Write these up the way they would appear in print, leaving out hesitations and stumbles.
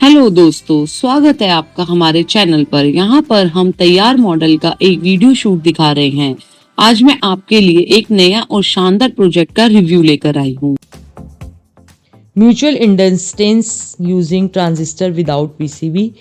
Hello दोस्तों, स्वागत है आपका हमारे चैनल पर। यहाँ पर हम तैयार मॉडल का एक वीडियो शूट दिखा रहे हैं। आज मैं आपके लिए एक नया और शानदार प्रोजेक्ट का रिव्यू लेकर आई हूँ। Mutual inductance using transistor without PCB.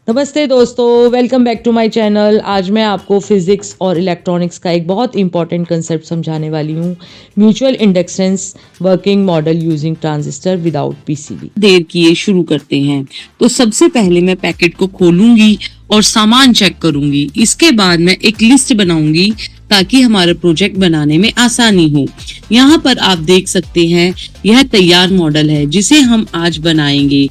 नमस्ते दोस्तों, welcome back to my channel. आज मैं आपको फिजिक्स और इलेक्ट्रॉनिक्स का एक बहुत इंपॉर्टेंट कंसेप्ट समझाने वाली हूँ। Mutual inductance working model using transistor without PCB. देर किए शुरू करते हैं। तो सबसे पहले मैं पैकेट को खोलूंगी और सामान चेक करूंगी। इसके बाद मैं एक लिस्ट बनाऊंगी ताकि हमारा प्रोजेक्ट बनाने में आसानी हो। यहाँ पर आप देख सकते हैं, यह तैयार मॉडल है जिसे हम आज बनाएंगे।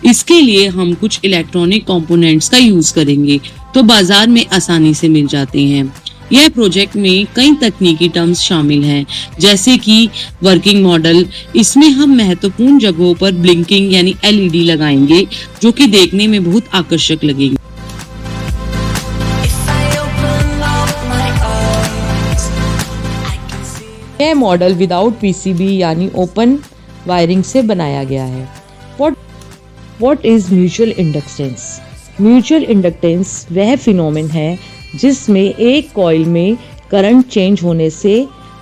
इसके लिए हम कुछ इलेक्ट्रॉनिक कंपोनेंट्स का यूज करेंगे तो बाजार में आसानी से मिल जाते हैं। यह प्रोजेक्ट में कई तकनीकी टर्म्स शामिल हैं, जैसे कि वर्किंग मॉडल। इसमें हम महत्वपूर्ण जगहों पर ब्लिंकिंग यानी एलईडी लगाएंगे जो कि देखने में बहुत आकर्षक लगेंगे। यह मॉडल विदाउट पीसीबी यानी ओपन वायरिंग से बनाया गया है। What is mutual inductance? Mutual inductance वह फिनोमेन है जिसमें एक कॉइल में करंट चेंज होने से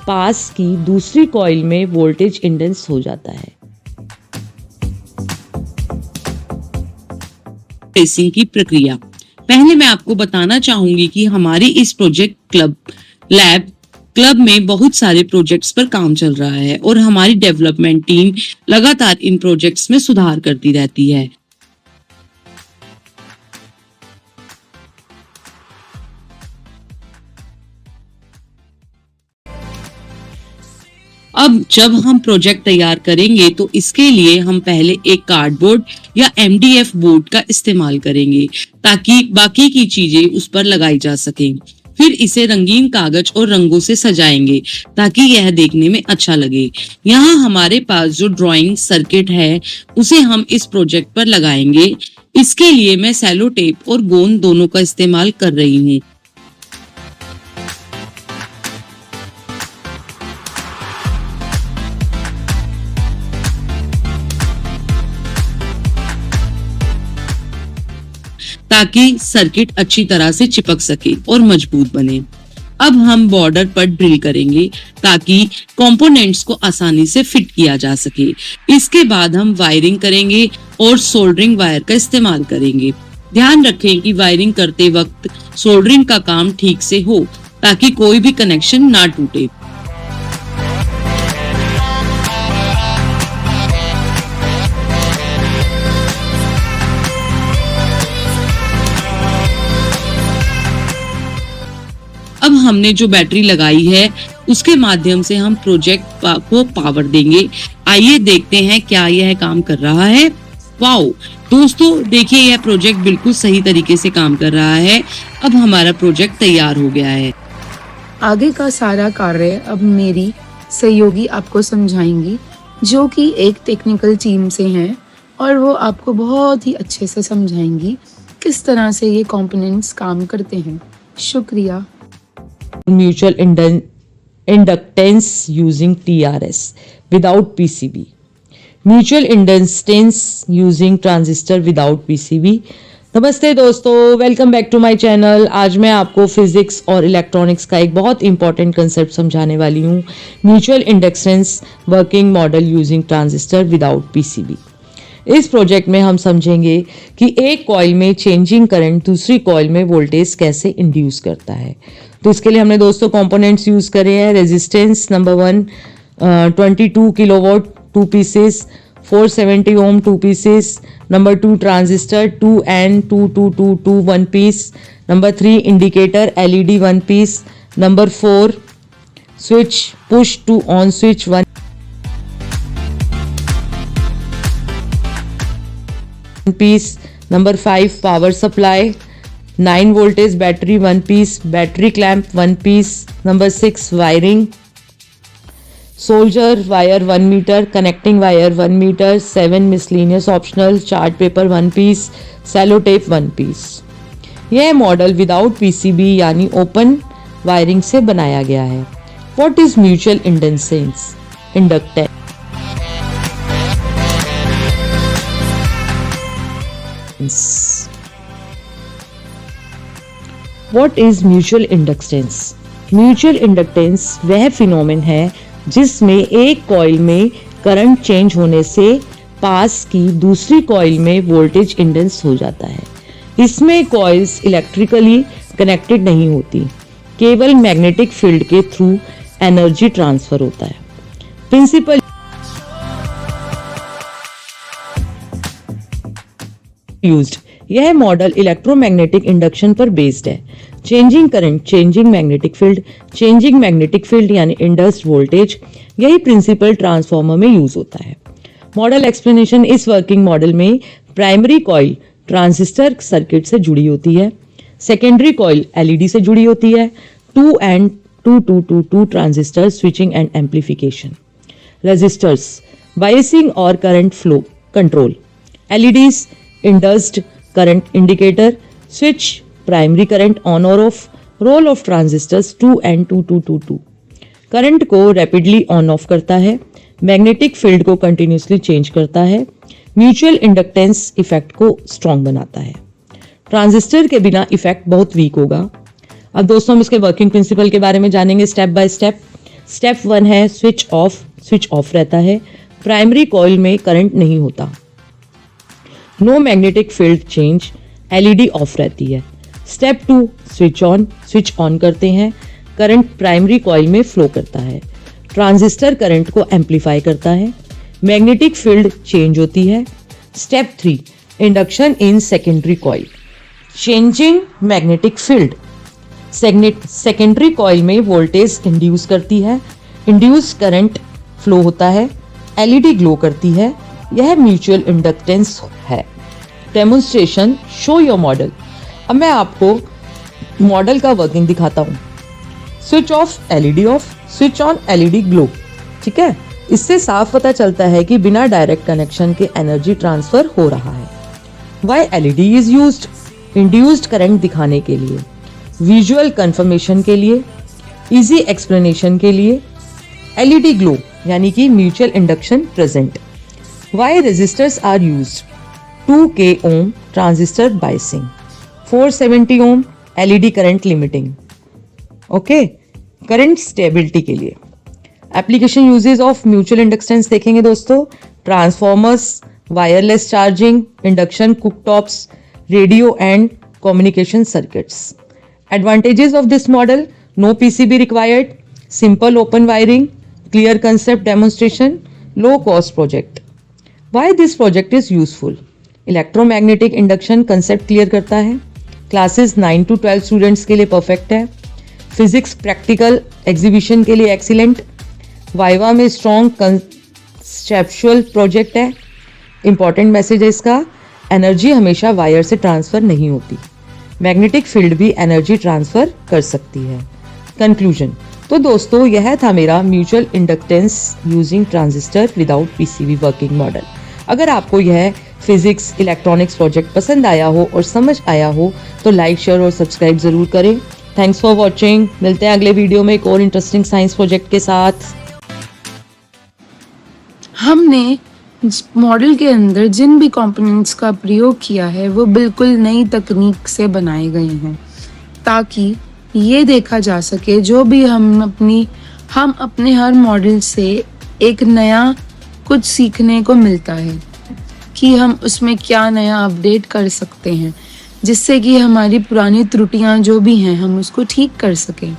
पास की दूसरी कॉइल में वोल्टेज इंडेंस हो जाता है। ट्रेसिंग की प्रक्रिया। पहले मैं आपको बताना चाहूंगी कि हमारी इस प्रोजेक्ट क्लब में बहुत सारे प्रोजेक्ट्स पर काम चल रहा है और हमारी डेवलपमेंट टीम लगातार इन प्रोजेक्ट्स में सुधार करती रहती है। अब जब हम प्रोजेक्ट तैयार करेंगे तो इसके लिए हम पहले एक कार्डबोर्ड या एमडीएफ बोर्ड का इस्तेमाल करेंगे ताकि बाकी की चीजें उस पर लगाई जा सकें। फिर इसे रंगीन कागज और रंगों से सजाएंगे ताकि यह देखने में अच्छा लगे। यहाँ हमारे पास जो ड्राइंग सर्किट है उसे हम इस प्रोजेक्ट पर लगाएंगे। इसके लिए मैं सेलो टेप और गोंद दोनों का इस्तेमाल कर रही हूँ। ताकि सर्किट अच्छी तरह से चिपक सके और मजबूत बने। अब हम बॉर्डर पर ड्रिल करेंगे ताकि कंपोनेंट्स को आसानी से फिट किया जा सके। इसके बाद हम वायरिंग करेंगे और सोल्डरिंग वायर का इस्तेमाल करेंगे। ध्यान रखें कि वायरिंग करते वक्त सोल्डरिंग का काम ठीक से हो ताकि कोई भी कनेक्शन ना टूटे। अब हमने जो बैटरी लगाई है उसके माध्यम से हम प्रोजेक्ट को पावर देंगे। आइए देखते हैं क्या यह काम कर रहा है। वाओ दोस्तों, देखिए यह प्रोजेक्ट बिल्कुल सही तरीके से काम कर रहा है। अब हमारा प्रोजेक्ट तैयार हो गया है। आगे का सारा कार्य अब मेरी सहयोगी आपको समझाएंगी, जो कि एक टेक्निकल टीम से हैं और वो आपको बहुत ही अच्छे से समझाएंगी किस तरह से ये कंपोनेंट्स काम करते हैं। शुक्रिया। Mutual inductance using TRS without PCB. Mutual inductance using transistor without PCB. नमस्ते दोस्तों, welcome back to my channel. आज मैं आपको फिजिक्स और इलेक्ट्रॉनिक्स का एक बहुत इंपॉर्टेंट कंसेप्ट समझाने वाली हूँ। Mutual inductance working model using transistor without PCB. इस प्रोजेक्ट में हम समझेंगे कि एक कॉइल में चेंजिंग करंट दूसरी कॉइल में वोल्टेज कैसे इंड्यूस करता है। तो इसके लिए हमने दोस्तों कंपोनेंट्स यूज करे हैं। Resistance number 1 22 kilowatt 2 pieces, 470 ohm 2 pieces. Number 2 transistor 2N2222 1 piece. Number 3 indicator LED 1 piece. Number 4 switch push to on switch 1 piece. Number 5 power supply 9 voltage battery 1 piece, battery clamp 1 piece. Number 6 wiring, solder wire 1 meter, connecting wire 1 meter, 7 miscellaneous optional, chart paper 1 piece, cello tape 1 piece. यह model without PCB यानी open wiring से बनाया गया है। What is mutual inductance? What is mutual inductance? Mutual inductance वह phenomenon है जिसमें एक कॉइल में करंट चेंज होने से पास की दूसरी कॉइल में वोल्टेज इंडेंस हो जाता है। इसमें कॉइल्स इलेक्ट्रिकली कनेक्टेड नहीं होती, केवल मैग्नेटिक फील्ड के थ्रू एनर्जी ट्रांसफर होता है। प्रिंसिपल यूज्ड, यह मॉडल इलेक्ट्रोमैग्नेटिक इंडक्शन पर बेस्ड है। Changing current, changing magnetic field यानी इंडस्ड वोल्टेज, यही प्रिंसिपल ट्रांसफार्मर में यूज होता है। मॉडल एक्सप्लेनेशन, इस वर्किंग मॉडल में प्राइमरी कॉइल ट्रांजिस्टर सर्किट से जुड़ी होती है, सेकेंडरी कॉइल एलईडी से जुड़ी होती है, 2 and 2 transistor switching and amplification, resistors biasing और current flow control, LEDs induced current indicator, switch primary current on और off, role of transistors 2 and 2 current को रैपिडली ऑन ऑफ करता है, मैग्नेटिक फील्ड को कंटिन्यूसली चेंज करता है, mutual inductance effect को strong बनाता है। ट्रांजिस्टर के बिना इफेक्ट बहुत वीक होगा। अब दोस्तों हम इसके वर्किंग प्रिंसिपल के बारे में जानेंगे स्टेप बाय स्टेप। स्टेप 1 है स्विच ऑफ रहता है, प्राइमरी कॉइल में करंट नहीं होता, no magnetic field change, LED off रहती है। स्टेप 2 स्विच ऑन करते हैं, करंट प्राइमरी कॉइल में फ्लो करता है, ट्रांजिस्टर करंट को एम्पलीफाई करता है, मैग्नेटिक फील्ड चेंज होती है। Step 3 induction in secondary coil, changing magnetic field, secondary coil में वोल्टेज इंड्यूस करती है, इंड्यूस करंट फ्लो होता है, एलईडी ग्लो करती है। यह म्यूचुअल इंडक्टेंस है। Demonstration, show your model. अब मैं आपको मॉडल का वर्किंग दिखाता हूँ। Switch off LED off, switch on LED glow. ठीक है, इससे साफ पता चलता है कि बिना डायरेक्ट कनेक्शन के एनर्जी ट्रांसफर हो रहा है। Why LED is used, induced current दिखाने के लिए, विजुअल कंफर्मेशन के लिए, इजी एक्सप्लेनेशन के लिए, एलईडी ग्लो यानी कि mutual induction present. Why resistors are used, 2K ohm transistor biasing, 470 ohm LED current limiting, okay, current stability के लिए। Application uses of mutual inductance देखेंगे दोस्तों, transformers, wireless charging, induction cooktops, radio and communication circuits. Advantages of this model: no PCB required, simple open wiring, clear concept demonstration, low cost project. Why this project is useful? Electromagnetic induction concept clear करता है, classes 9 to 12 students के लिए perfect है, physics practical exhibition के लिए excellent, viva में strong conceptual project है। important message है इसका, energy हमेशा वायर से ट्रांसफर नहीं होती, मैग्नेटिक फील्ड भी एनर्जी ट्रांसफर कर सकती है। कंक्लूजन, तो दोस्तों यह था मेरा mutual inductance using transistor without PCB working model. अगर आपको यह फिजिक्स इलेक्ट्रॉनिक्स प्रोजेक्ट पसंद आया हो और समझ आया हो तो लाइक, शेयर और सब्सक्राइब जरूर करें। Thanks for watching. मिलते हैं अगले वीडियो में एक और इंटरेस्टिंग साइंस प्रोजेक्ट के साथ। हमने मॉडल के अंदर जिन भी कंपोनेंट्स का प्रयोग किया है वो बिल्कुल नई तकनीक से बनाए गए हैं ताकि ये देखा जा सके जो भी हम अपने हर मॉडल से एक नया कुछ सीखने को मिलता है कि हम उसमें क्या नया अपडेट कर सकते हैं जिससे कि हमारी पुरानी त्रुटियां जो भी हैं हम उसको ठीक कर सकें।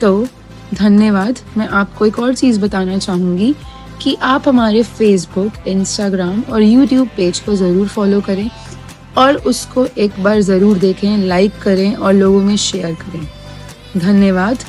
तो धन्यवाद। मैं आपको एक और चीज़ बताना चाहूँगी कि आप हमारे फेसबुक, इंस्टाग्राम और यूट्यूब पेज को ज़रूर फॉलो करें और उसको एक बार ज़रूर देखें, लाइक करें और लोगों में शेयर करें। धन्यवाद।